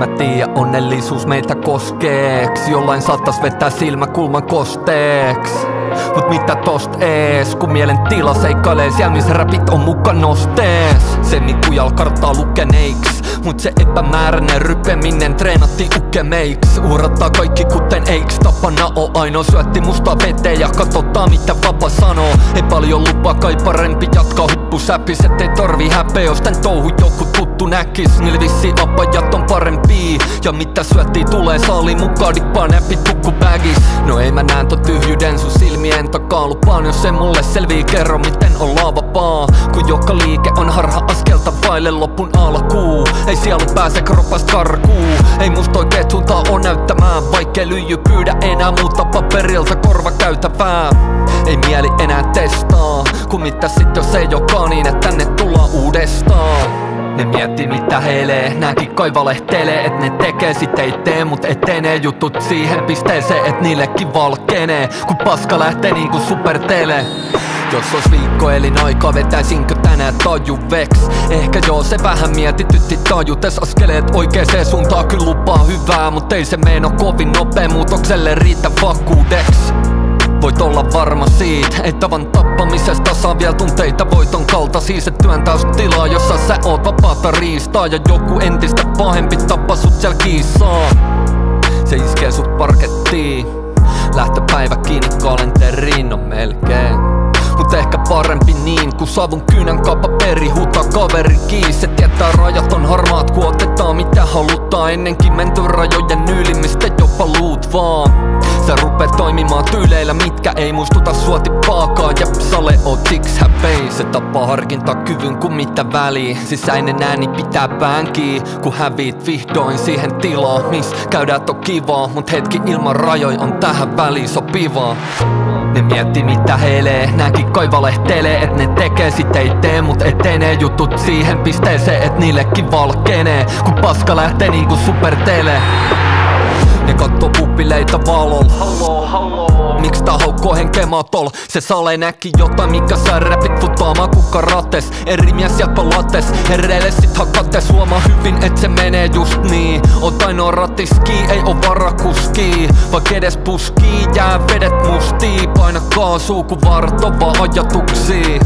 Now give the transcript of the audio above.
mä tiedän, onnellisuus meitä koskeeks. Jollain saattais vetää silmäkulman kosteeks. Mut mitä tost ees, kun mielen tila seikkailee siellä missä räpit on muka nostees. Se mikujal karttaa lukeneiks, mut se epämääräinen rypeminen treenatti ukemeiks. Uhrattaa kaikki kuten eiks, tapana oo ainoa. Syötti musta veteen ja katsotaan mitä vapa sanoo. Ei paljon lupaa, kai parempi jatkaa huppusäpis. Ettei tarvi häpeä, jos tän touhu joku tuttu näkis. Niillä vissiin apajat on parempii. Ja mitä syöttii tulee saaliin mukaan, dippaa näpit tukkubagis. No ei mä näen ton tyhjyyden sun silmien takaa. Lupaan jos se mulle selvii, kerro miten ollaan vapaa. Kun joka liike on harha askelta vaille lopun alkuun. Ei sielu pääse kropasta karkuun. Ei musta oikeet suuntaa on näyttämään. Vaikkei lyijy pyydä enää muuta paperilta korva käytävää. Ei mieli enää testaa. Kun mitä sit jos ei olekaan niin, että tänne tullaan uudestaan. Ne miettii mitä heilee, nääkin kai valehtelee. Et ne tekee sit ei tee, mut etenee jutut siihen pisteeseen, et niillekin valkenee. Kun paska lähtee niinku supertele. Jos ois viikko elinaikaa, vetäisinkö tänään tajuveks? Ehkä joo se vähän mietitytti tajutes. Askeleet oikeeseen suuntaan kyllä lupaa hyvää, mut ei se meno kovin nopea, muutokselle riitä vakuudeks. Voit olla varma siitä, ei tavan tappamisesta saa vielä tunteita voiton kaltaisia. Se työntää sut tilaa, jossa sä oot vapaata riistaa. Ja joku entistä pahempi tappa sut siellä kiisaa. Se iskee sut parkettiin, lähtöpäivä kiinni kalenteriin, no melkein. Mut ehkä parempi niin, kun savun kynän paperi huutaa kaveri kiis. Se tietää rajat on harmaat, kun otetaan mitä halutaan. Ennenkin menty rajojen yli, mistä jopa luut vaan. Sä rupeet toimimaan tyyleillä, mitkä ei muistuta suoti paakaa. Ja sale oot siksi häpein. Se tappaa harkintakyvyn kun mitä väliä. Sisäinen ääni pitää päänkiin, kun häviit vihdoin siihen tilaan, miss käydään to kivaa. Mut hetki ilman rajoja on tähän väliin sopivaa. Ne miettii mitä heilee, nääkin kai valehtelee. Et ne tekee sit ei tee, mut etenee jutut siihen pisteeseen, et niillekin valkenee. Kun paska lähtee niinku supertele. Ne kattoo puppileita valol. Miks tää haukkoo henkeä matol? Se sale näki jotain mikä sä räpit futaamaan kukkarates. Eri mies jäpä lates, herreille sit hakates. Huomaa hyvin et se menee just niin. Oot ainoa ratiski, ei oo varakuski. Vaik edes puskii, jää vedet mustii. Paina kaasuu ku vartova ajatuksii.